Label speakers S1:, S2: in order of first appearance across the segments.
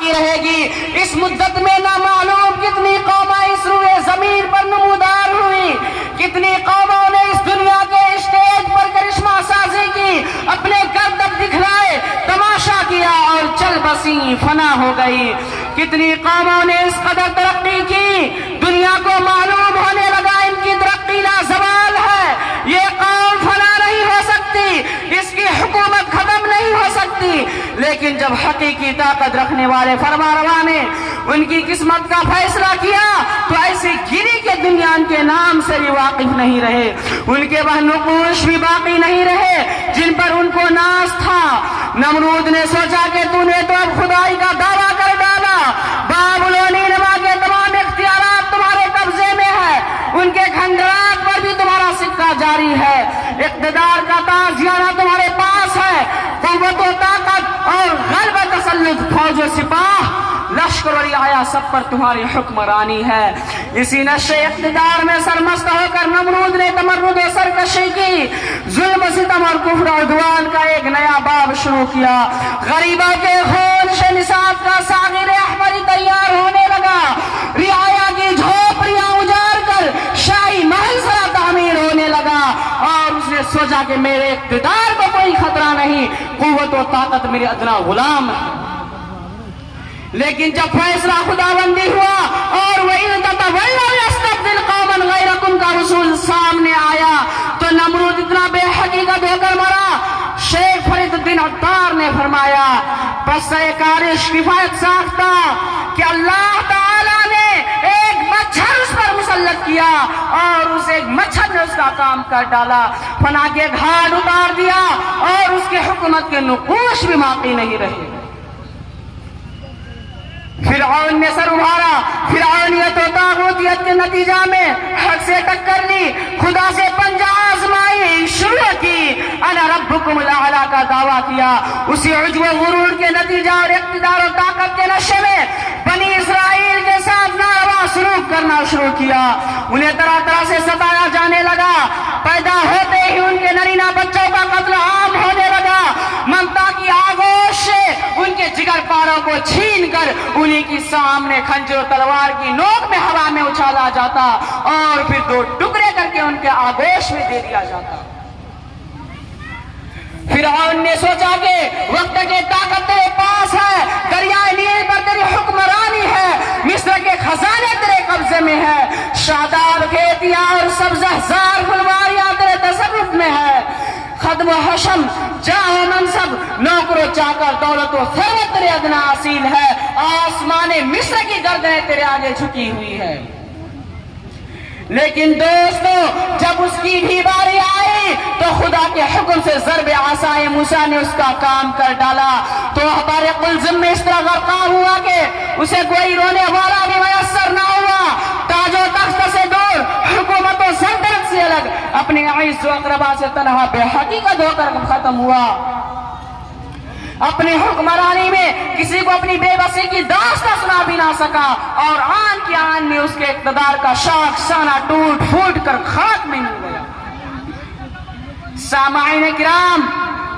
S1: کی رہے گی۔ اس مدت میں نہ معلوم کتنی قومیں اس روئے زمین پر نمودار ہوئی، کتنی قوموں نے اس دنیا کے اسٹیج پر کرشمہ سازی کی، اپنے کرتب دکھلائے، تماشا کیا اور چل بسی فنا ہو گئی۔ کتنی قوموں نے اس قدر ترقی کی، دنیا کو معلوم ہونے لگا ان کی ترقی لازوال ہے، یہ قوم فنا نہیں ہو سکتی، اس کی حکومت ختم نہیں ہو سکتی۔ لیکن جب حقیقی طاقت رکھنے والے فرمانروا نے ان کی قسمت کا فیصلہ کیا تو ایسی گری کے دنیا ان کے نام سے بھی واقف نہیں رہے، ان کے وہ نقوش بھی باقی نہیں رہے جن پر ان کو ناز تھا۔ نمرود نے سوچا کہ تو نے تو اب خدائی کا دعویٰ کر ڈالا، بابل و نینوا کے تمام اختیارات تمہارے قبضے میں ہے، ان کے کھنڈرات پر بھی تمہارا سکہ جاری ہے، اقتدار کا تازیانہ تمہارے پاس ہے، قوت و طاقت اور غلبہ تسلط، فوج و سپاہ، لشکر و رعایا سب پر تمہاری حکمرانی ہے۔ اسی نشے اقتدار میں سرمست ہو کر نمرود نے تمرد و سرکشی کی، ظلم و ستم اور کفر و عدوان کا ایک نیا باب شروع کیا۔ غریبوں کے خون سے نصاب کا ساغر احمری تیار ہونے لگا، رعایا کی جھوپڑیاں اجاڑ کر شاہی محل سرا تعمیر ہونے لگا، اور اس نے سوچا کہ میرے اقتدار کو کوئی خطرہ نہیں، قوت و طاقت میرے ادنا غلام ہے۔ لیکن جب فیصلہ خداوندی ہوا اور وَإِن تَتَوَلَّوْا يَسْتَبْدِلْ قَوْمًا غَيْرَكُمْ کا رسول سامنے آیا تو نمرود اتنا بے حقیقت ہو کر مرا۔ شیخ فرید الدین عطار نے فرمایا پس کارش کفایت ساختہ کہ اللہ تعالیٰ نے ایک مچھر اس پر مسلط کیا اور اس ایک مچھر نے اس کا کام کر ڈالا، فنا کے گھاٹ اتار دیا اور اس کی حکومت کے نقوش بھی باقی نہیں رہے۔ فرعون نے سر ابھارا، فرعونیت و طاغوتیت کے نتیجہ میں حق سے ٹکر لی، خدا سے پنجہ آزمائی شروع کی، انا ربکم الاعلی کا دعویٰ کیا۔ اسی عجب و غرور کے نتیجہ اور اقتدار و طاقت کے نشے میں بنی اسرائیل کے ساتھ ناروا سلوک کرنا شروع کیا، انہیں طرح طرح سے ستایا جانے لگا، پیدا ہوتے ہی ان کے نرینہ بچوں کا قتل عام ہونے لگا، ممتا کی آغوش سے ان کے جگر پاروں کو چھین کر انہی کی سامنے خنجر و تلوار کی نوک میں ہوا میں اچھالا جاتا اور پھر دو ٹکڑے کر کے ان کے آغوش میں دے دیا جاتا۔ فرعون نے سوچا کہ وقت کے طاقت تیرے پاس ہے، دریائے نیل پر تیری حکمرانی ہے، مصر کے خزانے تیرے قبضے میں ہے، شاداب کھیتیاں اور سبز ہزار پھلواریاں تیرے تصرف میں ہے، خدم و حشم، جاہ و منصب، نوکر و چاکر، دولت و ثروت تیرے ادنا اصیل ہے، آسمان مصر کی گردنیں تیرے آگے جھکی ہوئی ہے۔ لیکن دوستو جب اس کی بھی باری آئی تو خدا کے حکم سے ضرب عصائے موسیٰ نے اس کا کام کر ڈالا تو ہمارے قلزم میں اس طرح غرقاب ہوا کہ اسے کوئی رونے والا بھی میسر نہ ہوا، تاج و تخت سے دور، حکومت و سلطنت سے الگ، اپنے عزیز و اقربا سے تنہا بے حقیقت ہو کر ختم ہوا۔ اپنی حکمرانی میں کسی کو اپنی بے بسی کی داستان سنا بھی نہ سکا اور آن کی آن میں اس کے اقتدار کا شاخ شانہ ٹوٹ پھوٹ کر خاک میں مل گیا۔ سامعین کرام،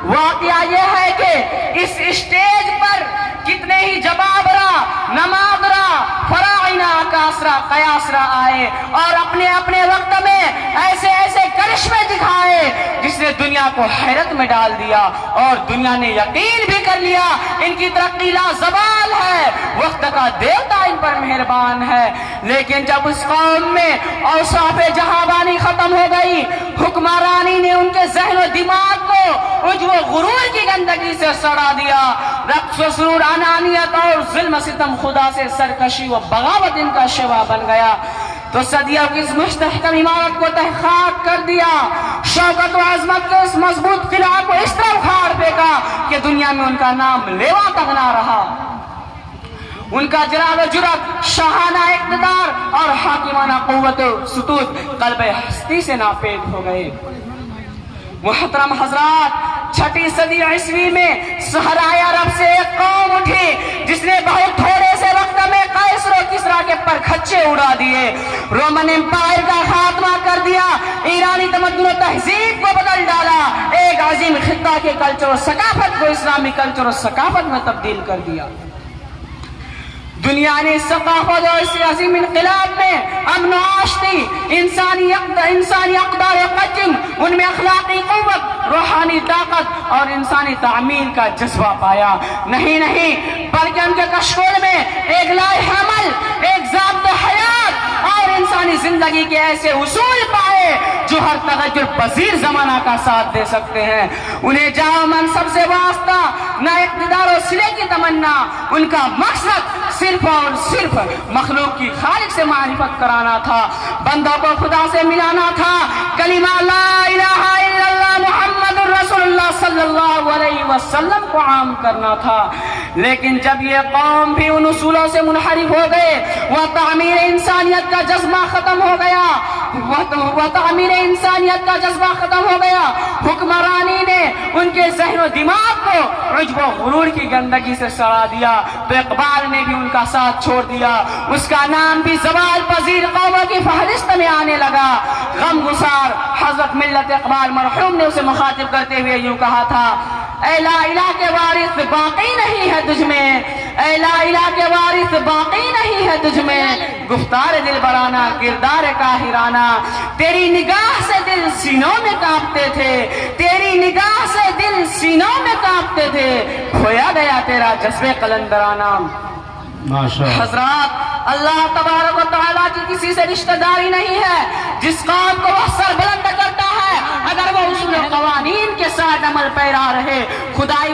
S1: واقعہ یہ ہے کہ اس اسٹیج پر کتنے ہی جبابرہ، نمادرہ، فراعنہ، اکاسرہ، قیاسرہ آئے اور اپنے اپنے وقت میں ایسے ایسے کرشمے دکھائے جس نے دنیا کو حیرت میں ڈال دیا اور دنیا نے یقین بھی کر لیا ان کی ترقی لازوال ہے، وقت کا دیوتا ان پر مہربان ہے۔ لیکن جب اس قوم میں اوصاف جہاں ختم ہو گئی، حکمرانی نے ان کے ذہن و دماغ کو عجب و غرور کی گندگی سے سڑا دیا، رقص و سرور، انانیت اور ظلم ستم، خدا سے سرکشی و بغاوت ان کا شیوا بن گیا تو صدیوں کی اس مستحکم عمارت کو تحقیق کر دیا، شوکت و عظمت کے اس مضبوط قلعہ کو اس طرح اکھاڑ پھینکا کہ دنیا میں ان کا نام لیوا تک نہ رہا۔ ان کا جلال و جرأت، شاہانہ اقتدار اور حاکمانہ قوت و سطوت قلب ہستی سے ناپید ہو گئے۔ محترم حضرات، 6 صدی عیسوی میں صحرائے عرب سے ایک قوم اٹھی جس نے بہت تھوڑے سے وقت میں قیصر و کسریٰ کے پر کھچے اڑا دیے، رومن امپائر کا خاتمہ کر دیا، ایرانی تمدن و تہذیب کو بدل ڈالا، ایک عظیم خطہ کے کلچر و ثقافت کو اسلامی کلچر و ثقافت میں تبدیل کر دیا۔ دنیا نے ثقافت اور اس عظیم انقلاب میں امن و آشتی، انسانی اقدار و قدم، ان میں اخلاقی قوت، روحانی طاقت اور انسانی تعمیر کا جذبہ پایا۔ نہیں بلکہ ان کے کشکول میں ایک لائحہ عمل، ایک ضابط حیات اور انسانی زندگی کے ایسے اصول پائے جو ہر تغیر پذیر زمانہ کا ساتھ دے سکتے ہیں۔ انہیں جاہ منصب سے واسطہ نہ اقتدار و صلے کی تمنا، ان کا مقصد صرف اور صرف مخلوق کی خالق سے معرفت کرانا تھا، بندوں کو خدا سے ملانا تھا، کلمہ لا الہ الا اللہ محمد رسول اللہ صلی اللہ علیہ وسلم کو عام کرنا تھا۔ لیکن جب یہ قوم بھی ان اصولوں سے منحرف ہو گئے، وہ تعمیر انسانیت کا جذبہ ختم ہو گیا، حکمرانی نے ان کے ذہن و دماغ کو عجب و غرور کی گندگی سے سڑا دیا، تو اقبال نے بھی ان کا ساتھ چھوڑ دیا، اس کا نام بھی زوال پذیر قوموں کی فہرست میں آنے لگا۔ غم گسار حضرت ملت اقبال مرحوم نے اسے مخاطب کرتے ہوئے یوں کہا تھا، اے لا الہ کے وارث باقی نہیں ہے تجھ میں، اے لا الہ کے وارث باقی نہیں ہے تجھ میں، گفتار دل برانہ کردار کاہرانہ، تیری نگاہ سے دل سینوں میں کانپتے تھے، تیری نگاہ سے دل سینوں میں کانپتے تھے، کھویا گیا تیرا جذبے قلندرانہ۔ حضرات، اللہ تبارک و تعالیٰ کی کسی سے رشتہ داری نہیں ہے۔ جس قوم کو وہ سر بلند کرتا ہے، اگر وہ اصول و قوانین کے ساتھ عمل پیرا رہے، خدائی